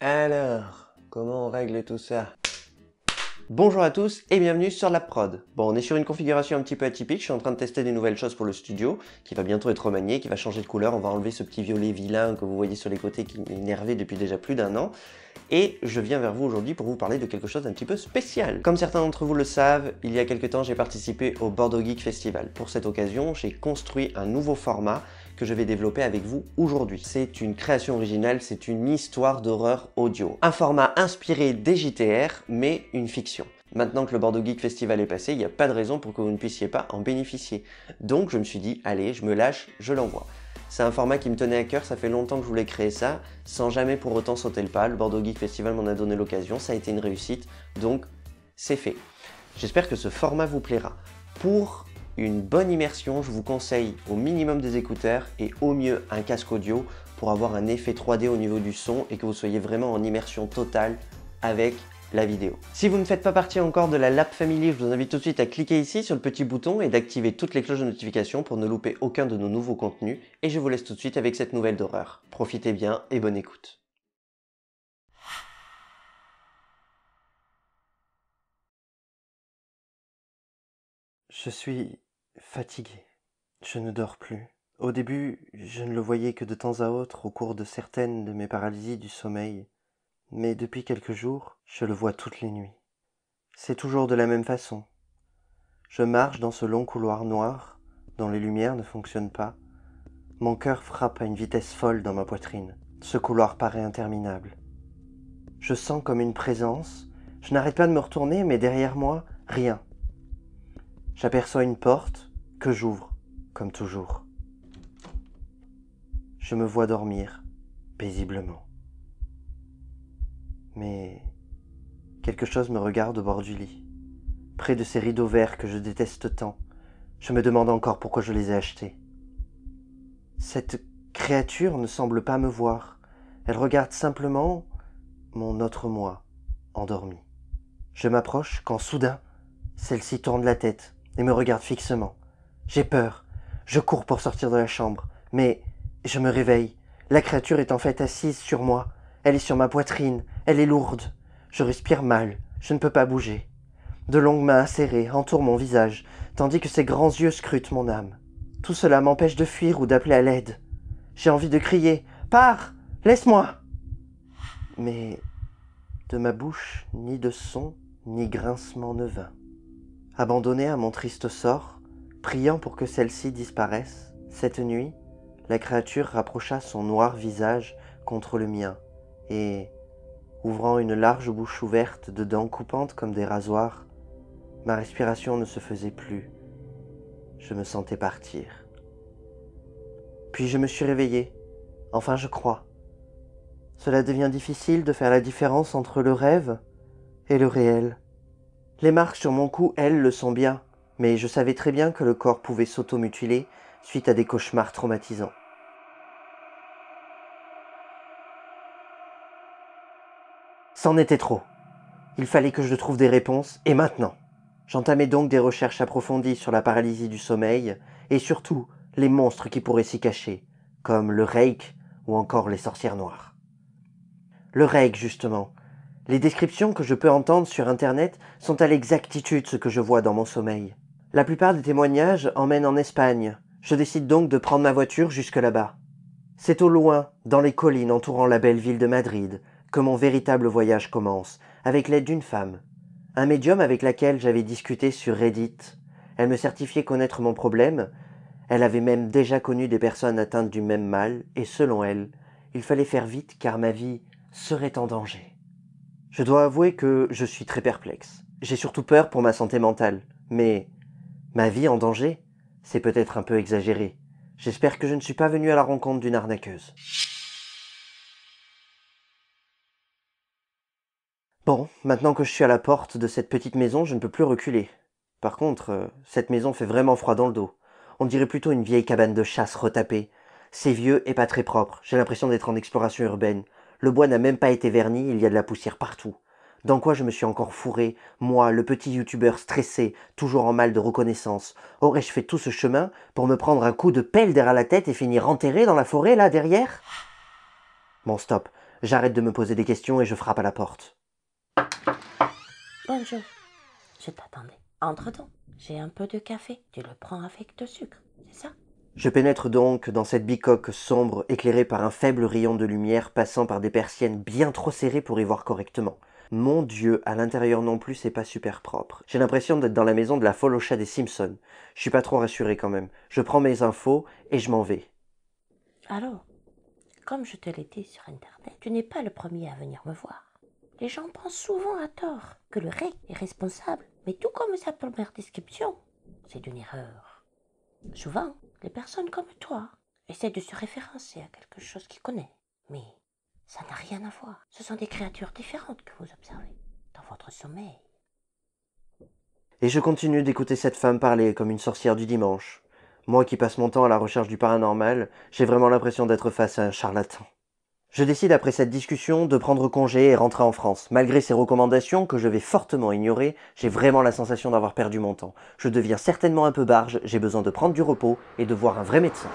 Alors, comment on règle tout ça? Bonjour à tous et bienvenue sur la prod. Bon, on est sur une configuration un petit peu atypique, je suis en train de tester des nouvelles choses pour le studio, qui va bientôt être remanié, qui va changer de couleur, on va enlever ce petit violet vilain que vous voyez sur les côtés qui m'énervait depuis déjà plus d'un an. Et je viens vers vous aujourd'hui pour vous parler de quelque chose d'un petit peu spécial. Comme certains d'entre vous le savent, il y a quelques temps j'ai participé au Bordeaux Geek Festival. Pour cette occasion, j'ai construit un nouveau format que je vais développer avec vous aujourd'hui. C'est une création originale, c'est une histoire d'horreur audio. Un format inspiré des JTR, mais une fiction. Maintenant que le Bordeaux Geek Festival est passé, il n'y a pas de raison pour que vous ne puissiez pas en bénéficier. Donc je me suis dit, allez, je me lâche, je l'envoie. C'est un format qui me tenait à cœur, ça fait longtemps que je voulais créer ça, sans jamais pour autant sauter le pas. Le Bordeaux Geek Festival m'en a donné l'occasion, ça a été une réussite, donc c'est fait. J'espère que ce format vous plaira. Pour une bonne immersion, je vous conseille au minimum des écouteurs et au mieux un casque audio pour avoir un effet 3D au niveau du son et que vous soyez vraiment en immersion totale avec la vidéo. Si vous ne faites pas partie encore de la Lap Family, je vous invite tout de suite à cliquer ici sur le petit bouton et d'activer toutes les cloches de notification pour ne louper aucun de nos nouveaux contenus. Et je vous laisse tout de suite avec cette nouvelle d'horreur. Profitez bien et bonne écoute. Je suis fatigué. Je ne dors plus. Au début, je ne le voyais que de temps à autre au cours de certaines de mes paralysies du sommeil. Mais depuis quelques jours, je le vois toutes les nuits. C'est toujours de la même façon. Je marche dans ce long couloir noir, dont les lumières ne fonctionnent pas. Mon cœur frappe à une vitesse folle dans ma poitrine. Ce couloir paraît interminable. Je sens comme une présence. Je n'arrête pas de me retourner, mais derrière moi, rien. J'aperçois une porte que j'ouvre, comme toujours. Je me vois dormir, paisiblement. Mais quelque chose me regarde au bord du lit, près de ces rideaux verts que je déteste tant. Je me demande encore pourquoi je les ai achetés. Cette créature ne semble pas me voir. Elle regarde simplement mon autre moi, endormi. Je m'approche quand soudain, celle-ci tourne la tête et me regarde fixement. J'ai peur. Je cours pour sortir de la chambre, mais je me réveille. La créature est en fait assise sur moi. Elle est sur ma poitrine. Elle est lourde. Je respire mal. Je ne peux pas bouger. De longues mains acérées entourent mon visage, tandis que ses grands yeux scrutent mon âme. Tout cela m'empêche de fuir ou d'appeler à l'aide. J'ai envie de crier « Pars! Laisse-moi !» Mais de ma bouche, ni de son, ni grincement ne vint. Abandonné à mon triste sort, priant pour que celle-ci disparaisse, cette nuit, la créature rapprocha son noir visage contre le mien et, ouvrant une large bouche ouverte de dents coupantes comme des rasoirs, ma respiration ne se faisait plus. Je me sentais partir. Puis je me suis réveillé. Enfin, je crois. Cela devient difficile de faire la différence entre le rêve et le réel. Les marques sur mon cou, elles, le sont bien, mais je savais très bien que le corps pouvait s'automutiler suite à des cauchemars traumatisants. C'en était trop. Il fallait que je trouve des réponses, et maintenant. J'entamais donc des recherches approfondies sur la paralysie du sommeil, et surtout les monstres qui pourraient s'y cacher, comme le Reik ou encore les sorcières noires. Le Reik, justement. Les descriptions que je peux entendre sur Internet sont à l'exactitude ce que je vois dans mon sommeil. La plupart des témoignages emmènent en Espagne. Je décide donc de prendre ma voiture jusque là-bas. C'est au loin, dans les collines entourant la belle ville de Madrid, que mon véritable voyage commence, avec l'aide d'une femme. Un médium avec laquelle j'avais discuté sur Reddit. Elle me certifiait connaître mon problème. Elle avait même déjà connu des personnes atteintes du même mal, et selon elle, il fallait faire vite car ma vie serait en danger. Je dois avouer que je suis très perplexe. J'ai surtout peur pour ma santé mentale. Mais ma vie en danger, c'est peut-être un peu exagéré. J'espère que je ne suis pas venu à la rencontre d'une arnaqueuse. Bon, maintenant que je suis à la porte de cette petite maison, je ne peux plus reculer. Par contre, cette maison fait vraiment froid dans le dos. On dirait plutôt une vieille cabane de chasse retapée. C'est vieux et pas très propre. J'ai l'impression d'être en exploration urbaine. Le bois n'a même pas été verni, il y a de la poussière partout. Dans quoi je me suis encore fourré, moi, le petit youtubeur stressé, toujours en mal de reconnaissance. Aurais-je fait tout ce chemin pour me prendre un coup de pelle derrière la tête et finir enterré dans la forêt, là, derrière? Bon, stop. J'arrête de me poser des questions et je frappe à la porte. Bonjour, je t'attendais. Entre-temps, j'ai un peu de café. Tu le prends avec de sucre, c'est ça? Je pénètre donc dans cette bicoque sombre éclairée par un faible rayon de lumière passant par des persiennes bien trop serrées pour y voir correctement. Mon Dieu, à l'intérieur non plus, c'est pas super propre. J'ai l'impression d'être dans la maison de la folle au chat des Simpsons. Je suis pas trop rassuré quand même. Je prends mes infos et je m'en vais. Alors, comme je te l'ai dit sur Internet, tu n'es pas le premier à venir me voir. Les gens pensent souvent à tort que le REC est responsable, mais tout comme sa première description, c'est une erreur. Souvent, les personnes comme toi essaient de se référencer à quelque chose qu'ils connaissent, mais ça n'a rien à voir. Ce sont des créatures différentes que vous observez dans votre sommeil. Et je continue d'écouter cette femme parler comme une sorcière du dimanche. Moi qui passe mon temps à la recherche du paranormal, j'ai vraiment l'impression d'être face à un charlatan. Je décide après cette discussion de prendre congé et rentrer en France. Malgré ces recommandations que je vais fortement ignorer, j'ai vraiment la sensation d'avoir perdu mon temps. Je deviens certainement un peu barge, j'ai besoin de prendre du repos et de voir un vrai médecin.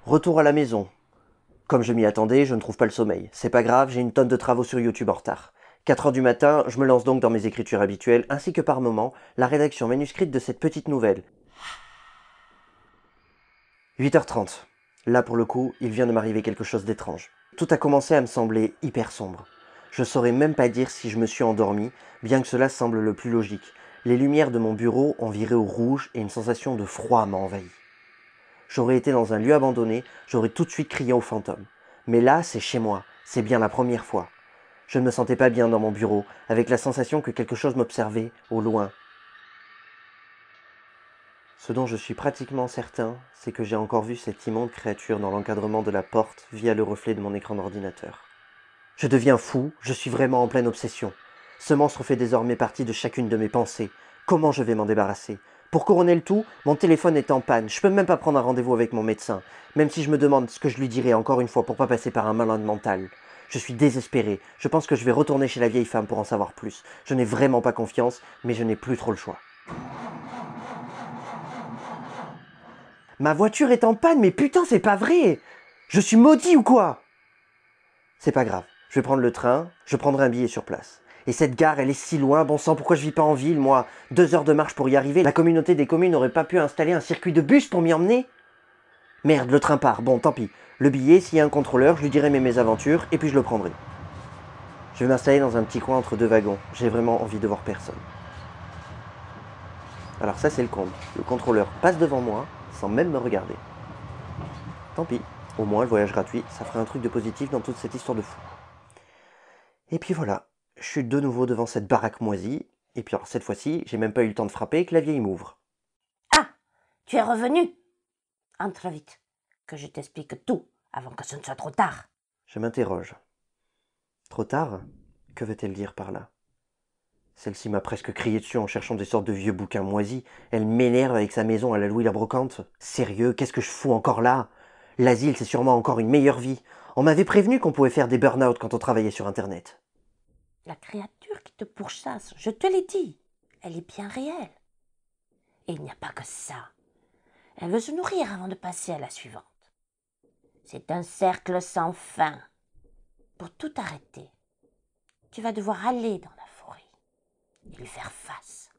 Retour à la maison. Comme je m'y attendais, je ne trouve pas le sommeil. C'est pas grave, j'ai une tonne de travaux sur YouTube en retard. 4 heures du matin, je me lance donc dans mes écritures habituelles, ainsi que par moments, la rédaction manuscrite de cette petite nouvelle. 8h30. Là, pour le coup, il vient de m'arriver quelque chose d'étrange. Tout a commencé à me sembler hyper sombre. Je saurais même pas dire si je me suis endormi, bien que cela semble le plus logique. Les lumières de mon bureau ont viré au rouge et une sensation de froid m'a envahi. J'aurais été dans un lieu abandonné, j'aurais tout de suite crié aux fantômes. Mais là, c'est chez moi, c'est bien la première fois. Je ne me sentais pas bien dans mon bureau, avec la sensation que quelque chose m'observait, au loin. Ce dont je suis pratiquement certain, c'est que j'ai encore vu cette immonde créature dans l'encadrement de la porte via le reflet de mon écran d'ordinateur. Je deviens fou, je suis vraiment en pleine obsession. Ce monstre fait désormais partie de chacune de mes pensées. Comment je vais m'en débarrasser? Pour couronner le tout, mon téléphone est en panne, je peux même pas prendre un rendez-vous avec mon médecin, même si je me demande ce que je lui dirai encore une fois pour pas passer par un malade mental. Je suis désespéré, je pense que je vais retourner chez la vieille femme pour en savoir plus. Je n'ai vraiment pas confiance, mais je n'ai plus trop le choix. Ma voiture est en panne, mais putain, c'est pas vrai! Je suis maudit ou quoi? C'est pas grave, je vais prendre le train, je prendrai un billet sur place. Et cette gare, elle est si loin, bon sang, pourquoi je vis pas en ville, moi? 2 heures de marche pour y arriver, la communauté des communes n'aurait pas pu installer un circuit de bus pour m'y emmener? Merde, le train part, bon, tant pis. Le billet, s'il y a un contrôleur, je lui dirai mes mésaventures, et puis je le prendrai. Je vais m'installer dans un petit coin entre 2 wagons, j'ai vraiment envie de voir personne. Alors ça, c'est le comble. Le contrôleur passe devant moi, sans même me regarder. Tant pis, au moins le voyage gratuit, ça ferait un truc de positif dans toute cette histoire de fou. Et puis voilà, je suis de nouveau devant cette baraque moisie, et puis alors cette fois-ci, j'ai même pas eu le temps de frapper que la vieille m'ouvre. Ah, tu es revenu? Entre vite, que je t'explique tout avant que ce ne soit trop tard. Je m'interroge. Trop tard? Que veut-elle dire par là? Celle-ci m'a presque crié dessus en cherchant des sortes de vieux bouquins moisis. Elle m'énerve avec sa maison à la Louis la Brocante. Sérieux, qu'est-ce que je fous encore là? L'asile, c'est sûrement encore une meilleure vie. On m'avait prévenu qu'on pouvait faire des burn-out quand on travaillait sur Internet. La créature qui te pourchasse, je te l'ai dit, elle est bien réelle. Et il n'y a pas que ça. Elle veut se nourrir avant de passer à la suivante. C'est un cercle sans fin. Pour tout arrêter, tu vas devoir aller dans la forêt et lui faire face.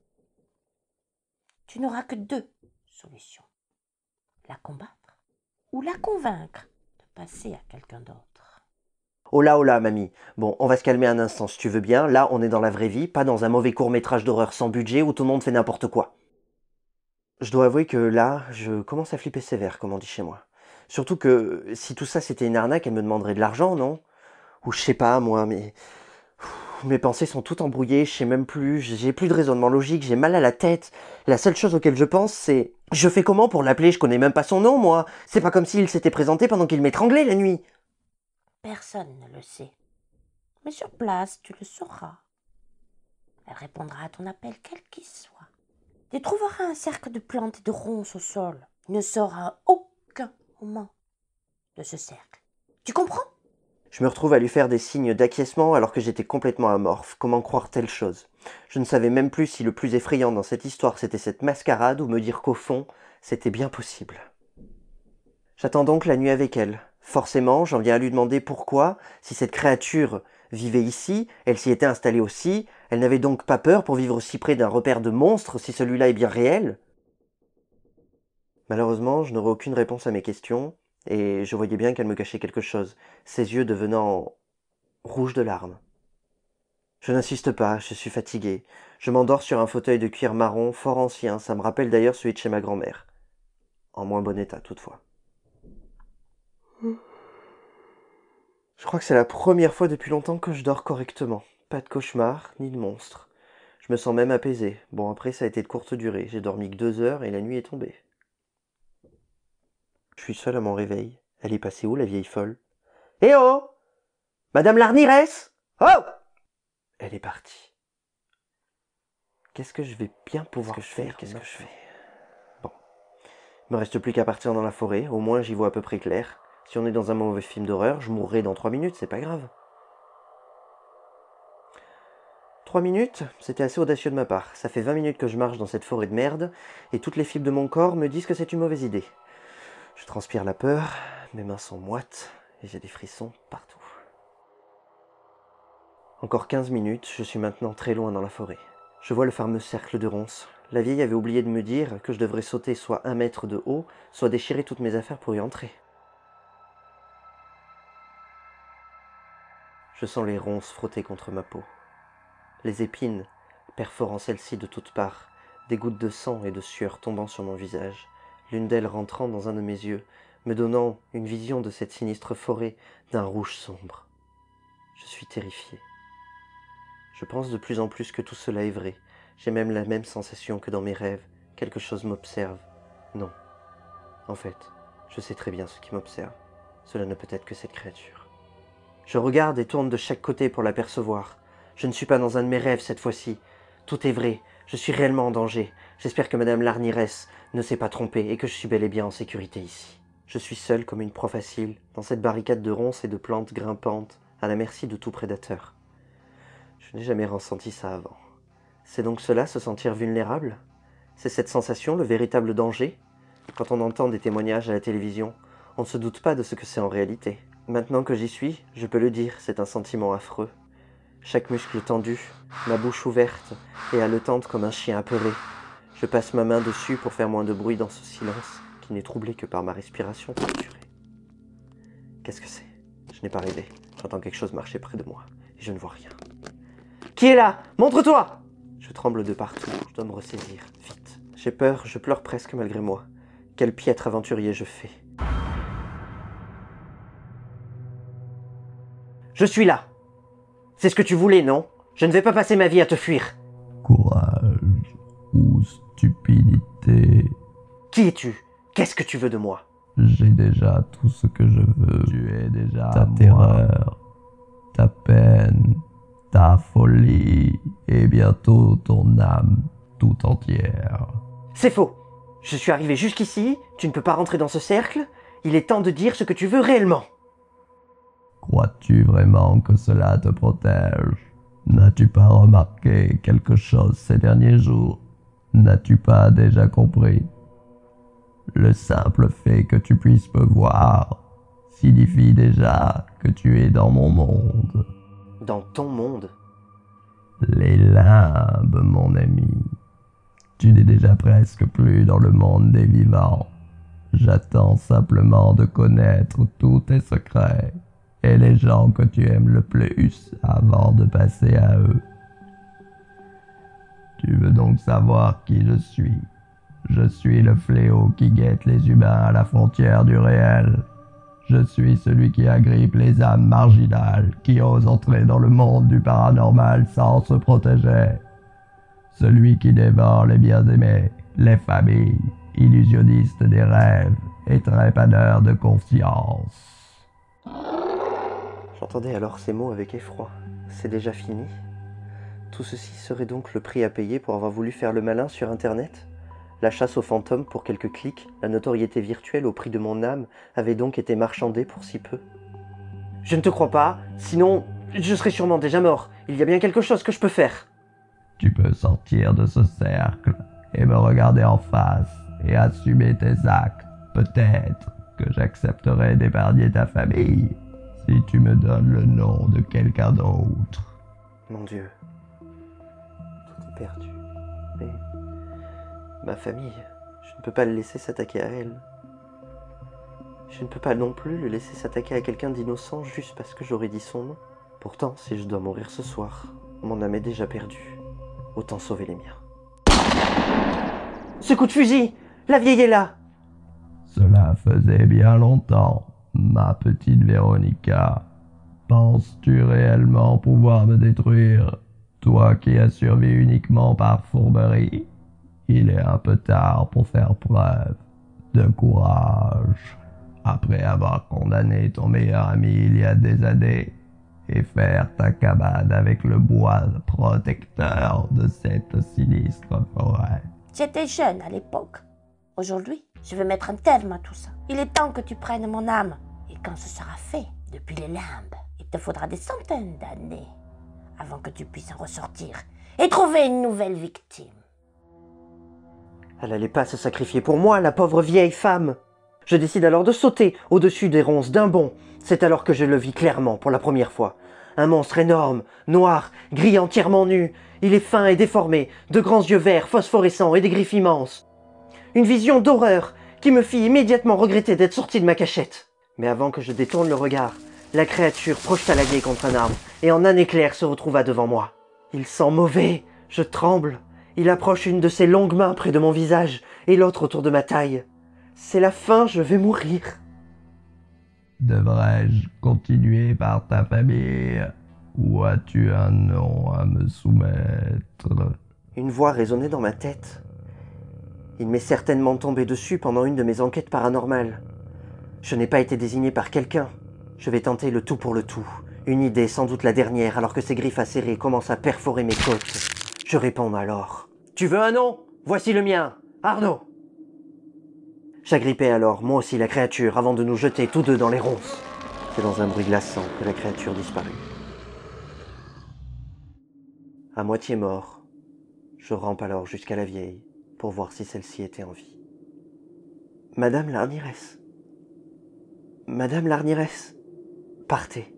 Tu n'auras que 2 solutions. La combattre ou la convaincre de passer à quelqu'un d'autre. Oh là, mamie. Bon, on va se calmer un instant si tu veux bien. Là, on est dans la vraie vie, pas dans un mauvais court-métrage d'horreur sans budget où tout le monde fait n'importe quoi. Je dois avouer que là, je commence à flipper sévère, comme on dit chez moi. Surtout que si tout ça c'était une arnaque, elle me demanderait de l'argent, non? Ou je sais pas, moi, mais... Mes pensées sont toutes embrouillées, je sais même plus, j'ai plus de raisonnement logique, j'ai mal à la tête. La seule chose auquel je pense, c'est... Je fais comment pour l'appeler? Je connais même pas son nom, moi. C'est pas comme s'il s'était présenté pendant qu'il m'étranglait la nuit. Personne ne le sait. Mais sur place, tu le sauras. Elle répondra à ton appel, quel qu'il soit. Tu trouveras un cercle de plantes et de ronces au sol. Il ne sort à aucun moment de ce cercle. Tu comprends? Je me retrouve à lui faire des signes d'acquiescement alors que j'étais complètement amorphe. Comment croire telle chose? Je ne savais même plus si le plus effrayant dans cette histoire c'était cette mascarade ou me dire qu'au fond, c'était bien possible. J'attends donc la nuit avec elle. Forcément, j'en viens à lui demander pourquoi, si cette créature vivait ici, elle s'y était installée aussi, elle n'avait donc pas peur pour vivre si près d'un repère de monstres si celui-là est bien réel. Malheureusement, je n'aurais aucune réponse à mes questions, et je voyais bien qu'elle me cachait quelque chose, ses yeux devenant rouges de larmes. Je n'insiste pas, je suis fatigué. Je m'endors sur un fauteuil de cuir marron, fort ancien, ça me rappelle d'ailleurs celui de chez ma grand-mère. En moins bon état, toutefois. Je crois que c'est la première fois depuis longtemps que je dors correctement. Pas de cauchemar, ni de monstre. Je me sens même apaisé. Bon, après, ça a été de courte durée. J'ai dormi que 2 heures et la nuit est tombée. Je suis seul à mon réveil. Elle est passée où, la vieille folle? Eh oh! Madame Larnirès? Oh! Elle est partie. Qu'est-ce que je vais bien pouvoir faire? Qu'est-ce que je fais? Bon. Il me reste plus qu'à partir dans la forêt. Au moins, j'y vois à peu près clair. Si on est dans un mauvais film d'horreur, je mourrai dans 3 minutes, c'est pas grave. 3 minutes, c'était assez audacieux de ma part. Ça fait 20 minutes que je marche dans cette forêt de merde, et toutes les fibres de mon corps me disent que c'est une mauvaise idée. Je transpire la peur, mes mains sont moites, et j'ai des frissons partout. Encore 15 minutes, je suis maintenant très loin dans la forêt. Je vois le fameux cercle de ronces. La vieille avait oublié de me dire que je devrais sauter soit 1 mètre de haut, soit déchirer toutes mes affaires pour y entrer. Je sens les ronces frotter contre ma peau. Les épines perforant celle-ci de toutes parts, des gouttes de sang et de sueur tombant sur mon visage, l'une d'elles rentrant dans un de mes yeux, me donnant une vision de cette sinistre forêt d'un rouge sombre. Je suis terrifié. Je pense de plus en plus que tout cela est vrai. J'ai même la même sensation que dans mes rêves. Quelque chose m'observe. Non. En fait, je sais très bien ce qui m'observe. Cela ne peut être que cette créature. Je regarde et tourne de chaque côté pour l'apercevoir. Je ne suis pas dans un de mes rêves cette fois-ci. Tout est vrai. Je suis réellement en danger. J'espère que Madame Larnirès ne s'est pas trompée et que je suis bel et bien en sécurité ici. Je suis seul comme une proie facile, dans cette barricade de ronces et de plantes grimpantes, à la merci de tout prédateur. Je n'ai jamais ressenti ça avant. C'est donc cela, se sentir vulnérable? C'est cette sensation, le véritable danger? Quand on entend des témoignages à la télévision, on ne se doute pas de ce que c'est en réalité. Maintenant que j'y suis, je peux le dire, c'est un sentiment affreux. Chaque muscle tendu, ma bouche ouverte et haletante comme un chien apeuré. Je passe ma main dessus pour faire moins de bruit dans ce silence qui n'est troublé que par ma respiration torturée. Qu'est-ce que c'est? Je n'ai pas rêvé. J'entends quelque chose marcher près de moi et je ne vois rien. Qui est là? Montre-toi! Je tremble de partout, je dois me ressaisir, vite. J'ai peur, je pleure presque malgré moi. Quel piètre aventurier je fais. Je suis là. C'est ce que tu voulais, non? Je ne vais pas passer ma vie à te fuir. Courage ou stupidité. Qui es-tu? Qu'est-ce que tu veux de moi? J'ai déjà tout ce que je veux. Tu es déjà ta moi. terreur, ta peine, ta folie et bientôt ton âme tout entière. C'est faux. Je suis arrivé jusqu'ici, tu ne peux pas rentrer dans ce cercle. Il est temps de dire ce que tu veux réellement. Crois-tu vraiment que cela te protège? N'as-tu pas remarqué quelque chose ces derniers jours? N'as-tu pas déjà compris? Le simple fait que tu puisses me voir signifie déjà que tu es dans mon monde. Dans ton monde? Les limbes, mon ami. Tu n'es déjà presque plus dans le monde des vivants. J'attends simplement de connaître tous tes secrets et les gens que tu aimes le plus avant de passer à eux. Tu veux donc savoir qui je suis? Je suis le fléau qui guette les humains à la frontière du réel. Je suis celui qui agrippe les âmes marginales qui osent entrer dans le monde du paranormal sans se protéger. Celui qui dévore les bien-aimés, les familles, illusionniste des rêves et trépaneur de conscience. J'entendais alors ces mots avec effroi. C'est déjà fini? Tout ceci serait donc le prix à payer pour avoir voulu faire le malin sur Internet? La chasse aux fantômes pour quelques clics, la notoriété virtuelle au prix de mon âme avait donc été marchandée pour si peu? Je ne te crois pas, sinon je serais sûrement déjà mort. Il y a bien quelque chose que je peux faire. Tu peux sortir de ce cercle et me regarder en face et assumer tes actes. Peut-être que j'accepterai d'épargner ta famille si tu me donnes le nom de quelqu'un d'autre. Mon Dieu, tout est perdu. Mais ma famille, je ne peux pas le laisser s'attaquer à elle. Je ne peux pas non plus le laisser s'attaquer à quelqu'un d'innocent juste parce que j'aurais dit son nom. Pourtant, si je dois mourir ce soir, mon âme est déjà perdue. Autant sauver les miens. Ce coup de fusil! La vieille est là! Cela faisait bien longtemps, ma petite Véronica. Penses-tu réellement pouvoir me détruire, toi qui as survécu uniquement par fourberie? Il est un peu tard pour faire preuve de courage. Après avoir condamné ton meilleur ami il y a des années, et faire ta cabane avec le bois protecteur de cette sinistre forêt. J'étais jeune à l'époque. Aujourd'hui, je veux mettre un terme à tout ça. Il est temps que tu prennes mon âme. Et quand ce sera fait, depuis les limbes, il te faudra des centaines d'années avant que tu puisses en ressortir et trouver une nouvelle victime. Elle n'allait pas se sacrifier pour moi, la pauvre vieille femme. Je décide alors de sauter au-dessus des ronces d'un bond. C'est alors que je le vis clairement pour la première fois. Un monstre énorme, noir, gris, entièrement nu. Il est fin et déformé, de grands yeux verts, phosphorescents et des griffes immenses. Une vision d'horreur qui me fit immédiatement regretter d'être sorti de ma cachette. Mais avant que je détourne le regard, la créature projeta la vieille contre un arbre et en un éclair se retrouva devant moi. Il sent mauvais, je tremble. Il approche une de ses longues mains près de mon visage et l'autre autour de ma taille. C'est la fin, je vais mourir. Devrais-je continuer par ta famille ou as-tu un nom à me soumettre? Une voix résonnait dans ma tête. Il m'est certainement tombé dessus pendant une de mes enquêtes paranormales. Je n'ai pas été désigné par quelqu'un. Je vais tenter le tout pour le tout. Une idée, sans doute la dernière, alors que ses griffes acérées commencent à perforer mes côtes. Je réponds alors. Tu veux un nom? Voici le mien, Arnaud. J'agrippai alors, moi aussi, la créature, avant de nous jeter tous deux dans les ronces. C'est dans un bruit glaçant que la créature disparut. À moitié mort, je rampe alors jusqu'à la vieille, pour voir si celle-ci était en vie. Madame Larniresse. Madame Larniresse. Partez.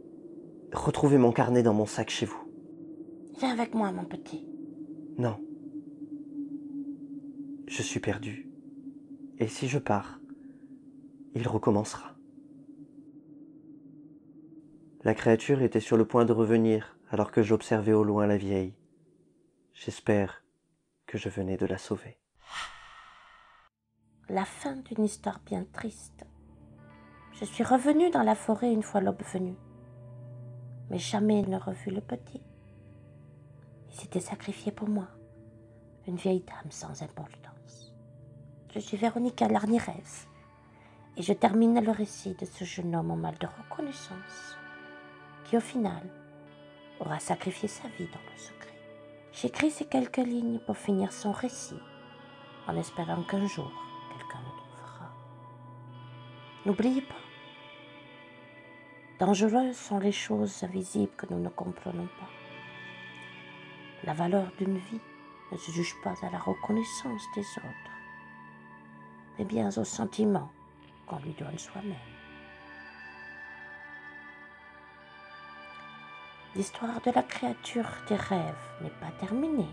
Retrouvez mon carnet dans mon sac chez vous. Viens avec moi, mon petit. Non. Je suis perdu. Et si je pars, il recommencera. La créature était sur le point de revenir alors que j'observais au loin la vieille. J'espère que je venais de la sauver. La fin d'une histoire bien triste. Je suis revenue dans la forêt une fois l'aube venue, mais jamais ne revu le petit. Il s'était sacrifié pour moi, une vieille dame sans importance. Je suis Véronica Larniresse et je termine le récit de ce jeune homme en mal de reconnaissance qui, au final, aura sacrifié sa vie dans le secret. J'écris ces quelques lignes pour finir son récit, en espérant qu'un jour, quelqu'un le trouvera. N'oubliez pas, dangereuses sont les choses invisibles que nous ne comprenons pas. La valeur d'une vie ne se juge pas à la reconnaissance des autres, mais bien aux sentiments qu'on lui donne soi-même. L'histoire de la créature des rêves n'est pas terminée,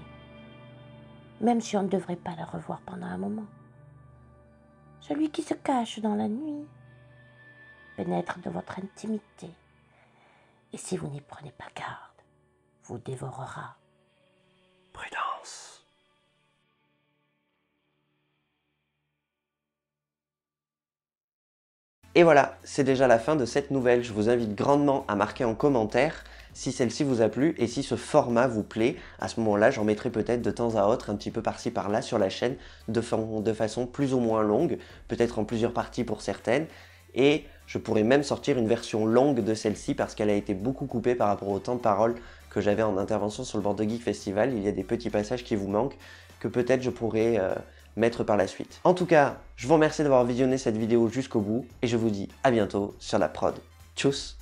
même si on ne devrait pas la revoir pendant un moment. Celui qui se cache dans la nuit pénètre de votre intimité, et si vous n'y prenez pas garde, vous dévorera. Prudence. Et voilà, c'est déjà la fin de cette nouvelle. Je vous invite grandement à marquer en commentaire si celle-ci vous a plu et si ce format vous plaît. À ce moment-là, j'en mettrai peut-être de temps à autre, un petit peu par-ci par-là sur la chaîne, de façon plus ou moins longue, peut-être en plusieurs parties pour certaines. Et je pourrais même sortir une version longue de celle-ci parce qu'elle a été beaucoup coupée par rapport au temps de parole que j'avais en intervention sur le Bordeaux Geek Festival. Il y a des petits passages qui vous manquent que peut-être je pourrais mettre par la suite. En tout cas, je vous remercie d'avoir visionné cette vidéo jusqu'au bout et je vous dis à bientôt sur la prod. Tchuss!